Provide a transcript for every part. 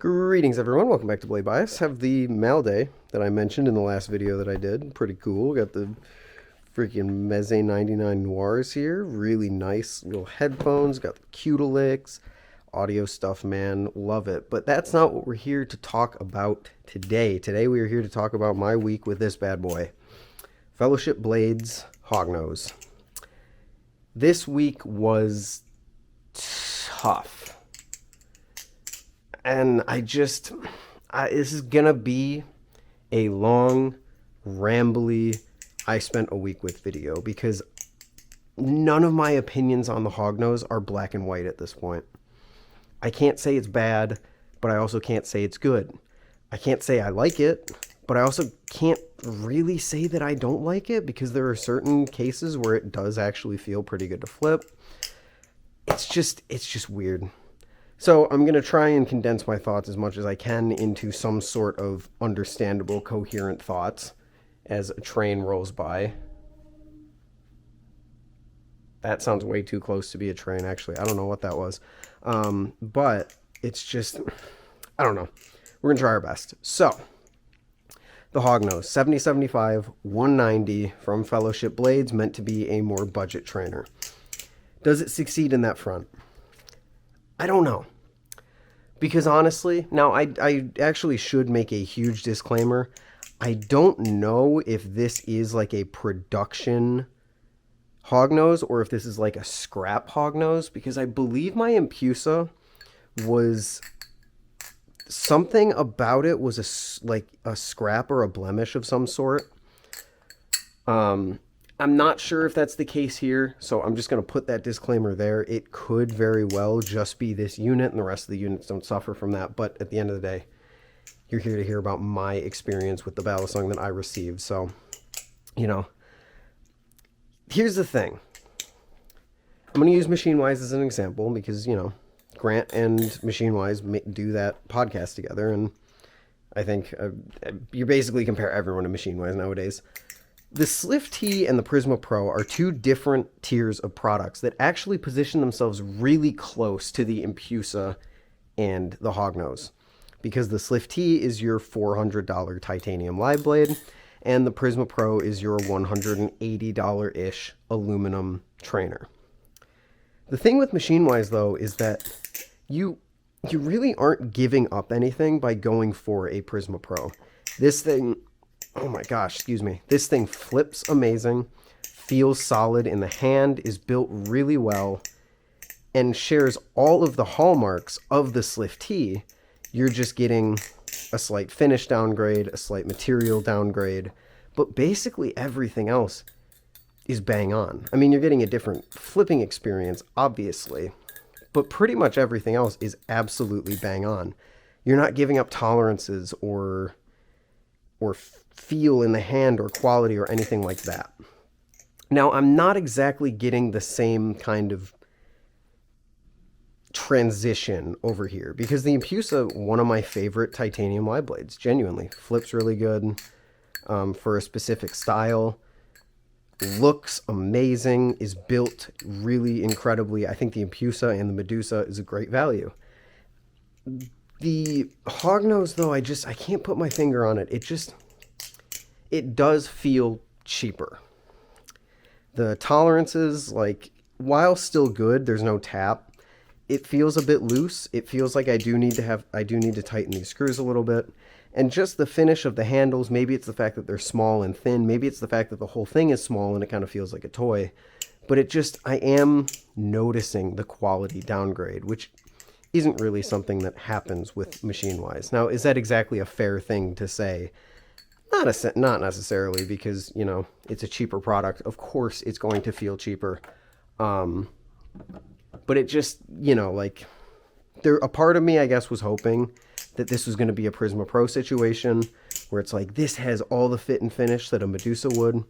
Greetings everyone, welcome back to Blade Bias. Have the Malday that I mentioned in the last video that I did. Pretty cool. Got the freaking Meze 99 Noirs here. Really nice little headphones. Got the Cutilicks. Audio stuff, man. Love it. But that's not what we're here to talk about today. Today we are here to talk about my week with this bad boy. Fellowship Blades Hognose. This week was tough. And this is gonna be a long, rambly, I spent a week with video because none of my opinions on the Hognose are black and white at this point. I can't say it's bad, but I also can't say it's good. I can't say I like it, but I also can't really say that I don't like it because there are certain cases where it does actually feel pretty good to flip. It's just weird. So I'm going to try and condense my thoughts as much as I can into some sort of understandable, coherent thoughts as a train rolls by. That sounds way too close to be a train, actually. I don't know what that was. But it's just, I don't know. We're going to try our best. So, the Hognose, 7075, 190 from Fellowship Blades, meant to be a more budget trainer. Does it succeed in that front? I don't know. Because honestly, now I actually should make a huge disclaimer. I don't know if this is like a production Hognose or if this is like a scrap Hognose, because I believe my Impusa was something about it was like a scrap or a blemish of some sort. I'm not sure if that's the case here, so I'm just going to put that disclaimer there. It could very well just be this unit, and the rest of the units don't suffer from that, but at the end of the day, you're here to hear about my experience with the battle song that I received, so, you know. Here's the thing. I'm going to use MachineWise as an example, because, you know, Grant and MachineWise do that podcast together, and I think you basically compare everyone to MachineWise nowadays. The Sliff T and the Prisma Pro are two different tiers of products that actually position themselves really close to the Impusa and the Hognose. Because the Sliff T is your $400 titanium live blade, and the Prisma Pro is your $180-ish aluminum trainer. The thing with MachineWise, though, is that you really aren't giving up anything by going for a Prisma Pro. This thing... Oh my gosh, excuse me. This thing flips amazing, feels solid in the hand, is built really well, and shares all of the hallmarks of the Sliff T. You're just getting a slight finish downgrade, a slight material downgrade, but basically everything else is bang on. I mean, you're getting a different flipping experience, obviously, but pretty much everything else is absolutely bang on. You're not giving up tolerances or feel in the hand or quality or anything like that. Now, I'm not exactly getting the same kind of transition over here because the Impusa, one of my favorite titanium live blades, genuinely flips really good for a specific style, looks amazing, is built really incredibly. I think the Impusa and the Medusa is a great value. The Hognose, though, I can't put my finger on it. It does feel cheaper. The tolerances, like, while still good, there's no tap. It feels a bit loose. It feels like I do need to tighten these screws a little bit. And just the finish of the handles, maybe it's the fact that they're small and thin. Maybe it's the fact that the whole thing is small and it kind of feels like a toy. But I am noticing the quality downgrade, which isn't really something that happens with MachineWise. Now, is that exactly a fair thing to say? Not necessarily, because, you know, it's a cheaper product. Of course, it's going to feel cheaper. But it just, you know, like, a part of me, I guess, was hoping that this was going to be a Prisma Pro situation, where it's like, this has all the fit and finish that a Medusa would.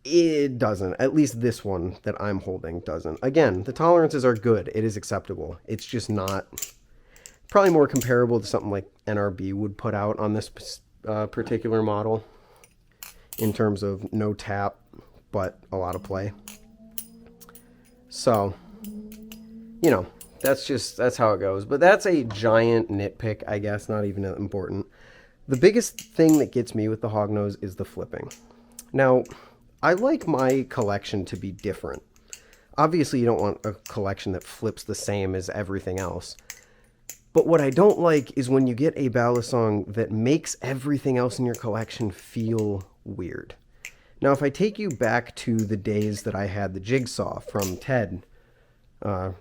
It doesn't. At least this one that I'm holding doesn't. Again, the tolerances are good. It is acceptable. It's just not... Probably more comparable to something like NRB would put out on this particular model in terms of no tap, but a lot of play. So, you know, That's how it goes. But that's a giant nitpick, I guess, not even important. The biggest thing that gets me with the Hognose is the flipping. Now, I like my collection to be different. Obviously, you don't want a collection that flips the same as everything else. But what I don't like is when you get a balisong that makes everything else in your collection feel weird. Now, if I take you back to the days that I had the Jigsaw from Ted, the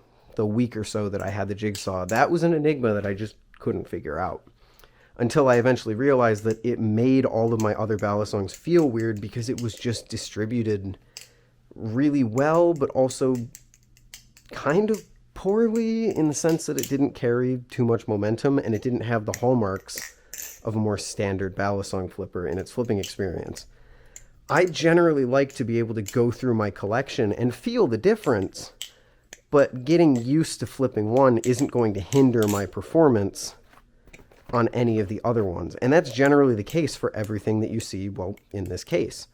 week or so that I had the Jigsaw, that was an enigma that I just couldn't figure out. Until I eventually realized that it made all of my other balisongs feel weird because it was just distributed really well, but also kind of poorly in the sense that it didn't carry too much momentum and it didn't have the hallmarks of a more standard balisong flipper in its flipping experience. I generally like to be able to go through my collection and feel the difference, but getting used to flipping one isn't going to hinder my performance on any of the other ones. And that's generally the case for everything that you see, well, in this case.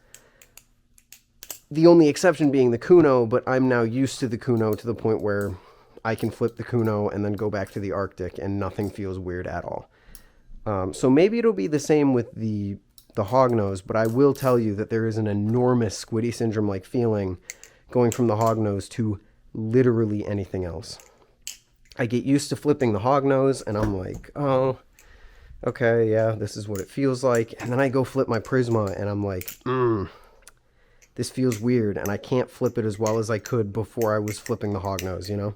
The only exception being the Kuno, but I'm now used to the Kuno to the point where I can flip the Kuno and then go back to the Arctic and nothing feels weird at all. So maybe it'll be the same with the Hognose, but I will tell you that there is an enormous Squiddy Syndrome-like feeling going from the Hognose to literally anything else. I get used to flipping the Hognose and I'm like, oh, okay, yeah, this is what it feels like. And then I go flip my Prisma and I'm like, this feels weird, and I can't flip it as well as I could before I was flipping the Hognose, you know?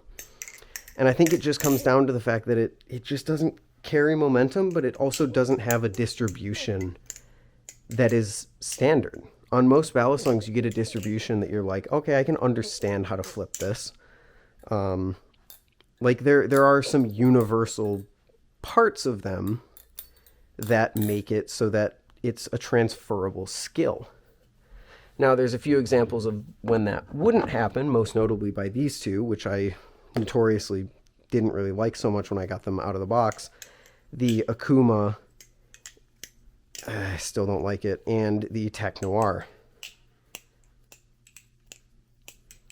And I think it just comes down to the fact that it just doesn't carry momentum, but it also doesn't have a distribution that is standard. On most balisongs, you get a distribution that you're like, okay, I can understand how to flip this. Like there are some universal parts of them that make it so that it's a transferable skill. Now, there's a few examples of when that wouldn't happen, most notably by these two, which I notoriously didn't really like so much when I got them out of the box. The Akuma, I still don't like it, and the Tech Noir.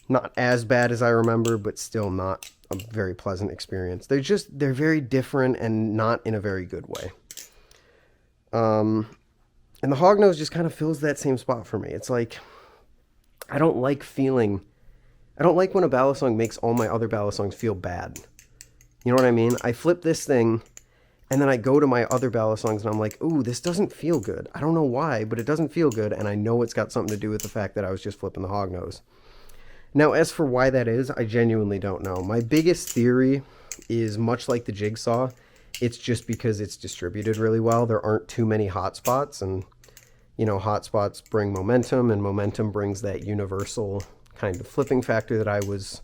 Not as bad as I remember, but still not a very pleasant experience. They're very different and not in a very good way. And the Hognose just kind of fills that same spot for me. It's like, I don't like when a balisong makes all my other balisongs feel bad. You know what I mean? I flip this thing, and then I go to my other balisongs, and I'm like, ooh, this doesn't feel good. I don't know why, but it doesn't feel good, and I know it's got something to do with the fact that I was just flipping the Hognose. Now, as for why that is, I genuinely don't know. My biggest theory is much like the Jigsaw. It's just because it's distributed really well. There aren't too many hotspots, and, you know, hotspots bring momentum, and momentum brings that universal kind of flipping factor that I was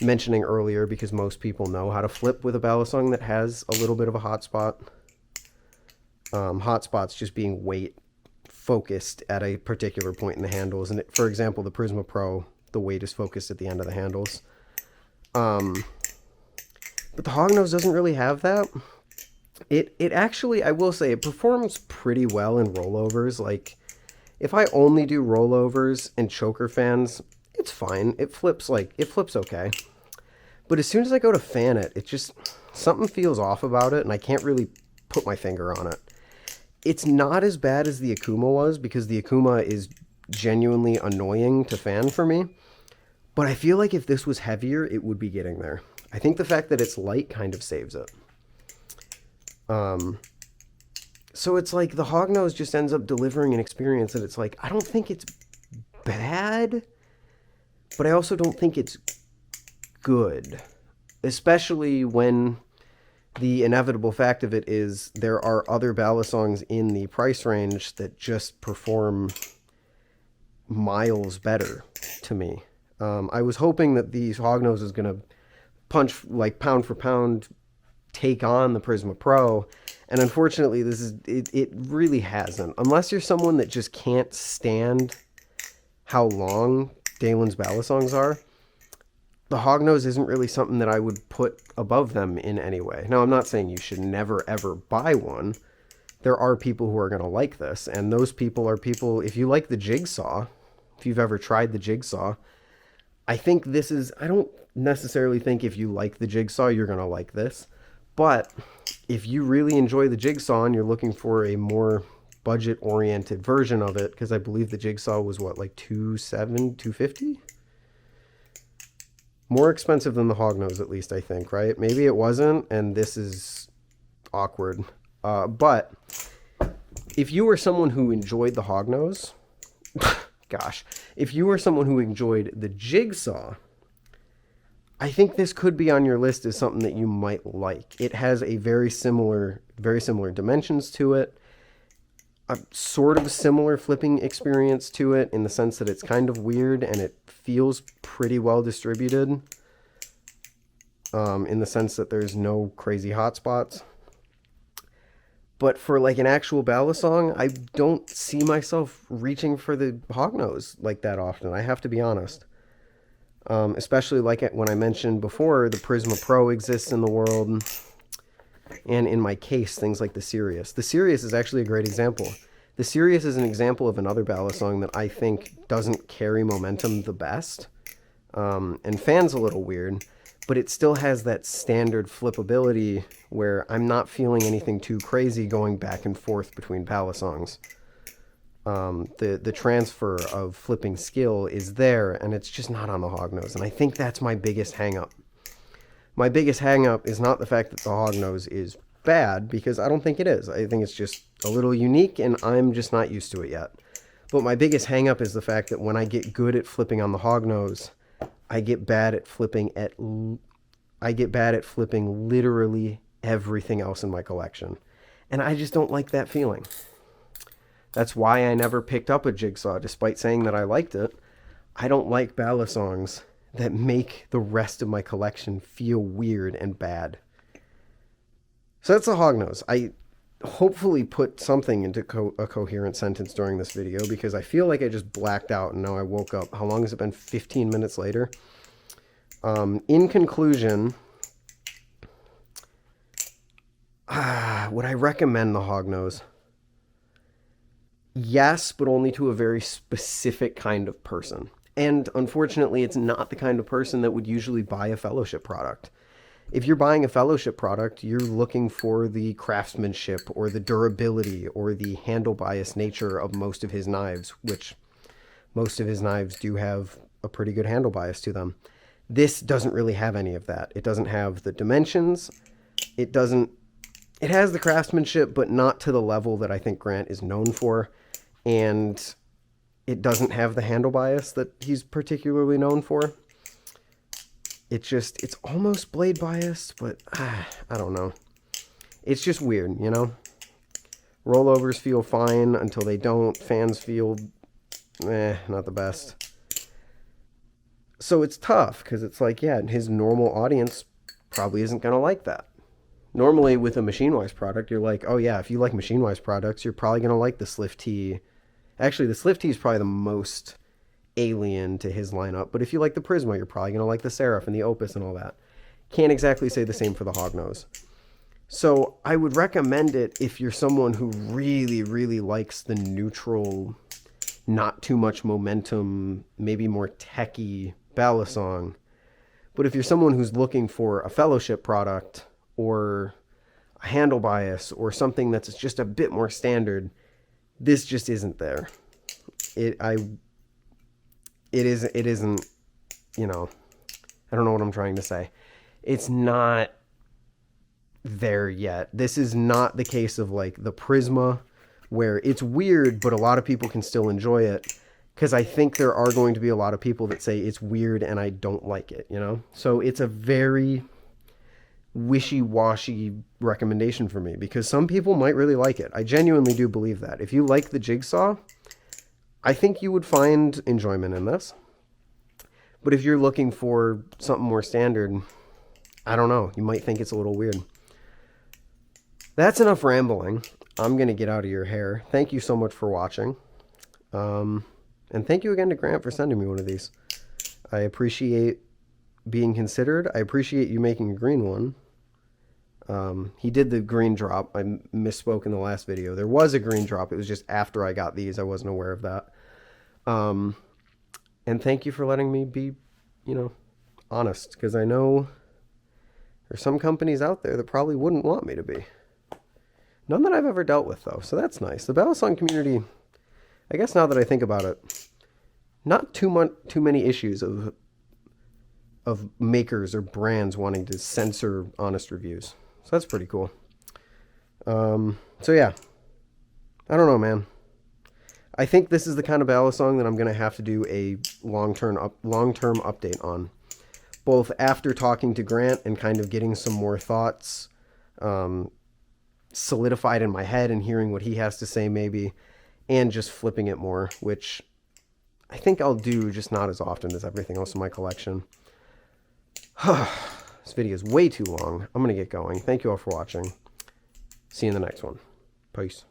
mentioning earlier, because most people know how to flip with a balisong that has a little bit of a hotspot. Hotspots just being weight focused at a particular point in the handles. And for example, the Prisma Pro, the weight is focused at the end of the handles. But the Hognose doesn't really have that. It actually, I will say, it performs pretty well in rollovers. Like, if I only do rollovers and choker fans, it's fine. It flips okay. But as soon as I go to fan it, something feels off about it, and I can't really put my finger on it. It's not as bad as the Akuma was, because the Akuma is genuinely annoying to fan for me. But I feel like if this was heavier, it would be getting there. I think the fact that it's light kind of saves it. So it's like the Hognose just ends up delivering an experience that it's like, I don't think it's bad, but I also don't think it's good. Especially when the inevitable fact of it is there are other balisongs in the price range that just perform miles better to me. I was hoping that the Hognose is going to punch, like, pound for pound, take on the Prisma Pro, and unfortunately it really hasn't. Unless you're someone that just can't stand how long Dalen's balisongs are, the Hognose isn't really something that I would put above them in any way. Now, I'm not saying you should never ever buy one. There are people who are going to like this, and those people are people, if you like the Jigsaw, if you've ever tried the Jigsaw, I think this is, I don't necessarily think if you like the Jigsaw, you're going to like this. But if you really enjoy the Jigsaw and you're looking for a more budget-oriented version of it, because I believe the Jigsaw was what, like 250? More expensive than the Hognose, at least, I think, right? Maybe it wasn't, and this is awkward. But if you were someone who enjoyed the Hognose, gosh, if you were someone who enjoyed the Jigsaw, I think this could be on your list as something that you might like. It has a very similar dimensions to it, a sort of similar flipping experience to it in the sense that it's kind of weird and it feels pretty well distributed, in the sense that there's no crazy hotspots. But for like an actual ballad song, I don't see myself reaching for the Hognose like that often. I have to be honest. Especially like when I mentioned before, the Prisma Pro exists in the world. And in my case, things like the Sirius. The Sirius is actually a great example. The Sirius is an example of another ballad song that I think doesn't carry momentum the best. And fan's a little weird, but it still has that standard flippability where I'm not feeling anything too crazy going back and forth between ballad songs. The transfer of flipping skill is there, and it's just not on the Hognose. And I think that's my biggest hang-up. My biggest hang-up is not the fact that the Hognose is bad, because I don't think it is. I think it's just a little unique, and I'm just not used to it yet. But my biggest hang-up is the fact that when I get good at flipping on the Hognose, I get bad at flipping literally everything else in my collection. And I just don't like that feeling. That's why I never picked up a Jigsaw, despite saying that I liked it. I don't like ballad songs that make the rest of my collection feel weird and bad. So that's a Hognose. I hopefully put something into a coherent sentence during this video, because I feel like I just blacked out and now I woke up. How long has it been? 15 minutes later. In conclusion, would I recommend the Hognose? Yes, but only to a very specific kind of person. And unfortunately, it's not the kind of person that would usually buy a Fellowship product. If you're buying a Fellowship product, you're looking for the craftsmanship or the durability or the handle bias nature of most of his knives, which most of his knives do have a pretty good handle bias to them. This doesn't really have any of that. It doesn't have the dimensions. It has the craftsmanship, but not to the level that I think Grant is known for. And it doesn't have the handle bias that he's particularly known for. It's almost blade biased, but I don't know. It's just weird, you know? Rollovers feel fine until they don't. Fans feel, not the best. So it's tough, because it's like, yeah, his normal audience probably isn't going to like that. Normally with a Machine-Wise product, you're like, oh yeah, if you like Machine-Wise products, you're probably going to like the Slift T. Actually, the Slift T is probably the most alien to his lineup. But if you like the Prisma, you're probably going to like the Seraph and the Opus and all that. Can't exactly say the same for the Hognose. So I would recommend it if you're someone who really, really likes the neutral, not too much momentum, maybe more techy ballad song. But if you're someone who's looking for a Fellowship product or a handle bias or something that's just a bit more standard, this just isn't there. It isn't, you know, I don't know what I'm trying to say. It's not there yet. This is not the case of like the Prisma, where it's weird, but a lot of people can still enjoy it. Because I think there are going to be a lot of people that say it's weird and I don't like it, you know? So it's a very wishy-washy recommendation for me, because some people might really like it. I genuinely do believe that. If you like the Jigsaw, I think you would find enjoyment in this. But if you're looking for something more standard, I don't know. You might think it's a little weird. That's enough rambling. I'm going to get out of your hair. Thank you so much for watching. And thank you again to Grant for sending me one of these. I appreciate being considered. I appreciate you making a green one. He did the green drop. I misspoke in the last video. There was a green drop. It was just after I got these. I wasn't aware of that. And thank you for letting me be, you know, honest, because I know there's some companies out there that probably wouldn't want me to be. None that I've ever dealt with, though, so that's nice. The Balisong community, I guess now that I think about it, not too many issues of makers or brands wanting to censor honest reviews. So that's pretty cool. So yeah, I don't know, man. I think this is the kind of Balisong that I'm going to have to do a long-term update on. Both after talking to Grant and kind of getting some more thoughts solidified in my head and hearing what he has to say maybe, and just flipping it more, which I think I'll do, just not as often as everything else in my collection. This video is way too long. I'm going to get going. Thank you all for watching. See you in the next one. Peace.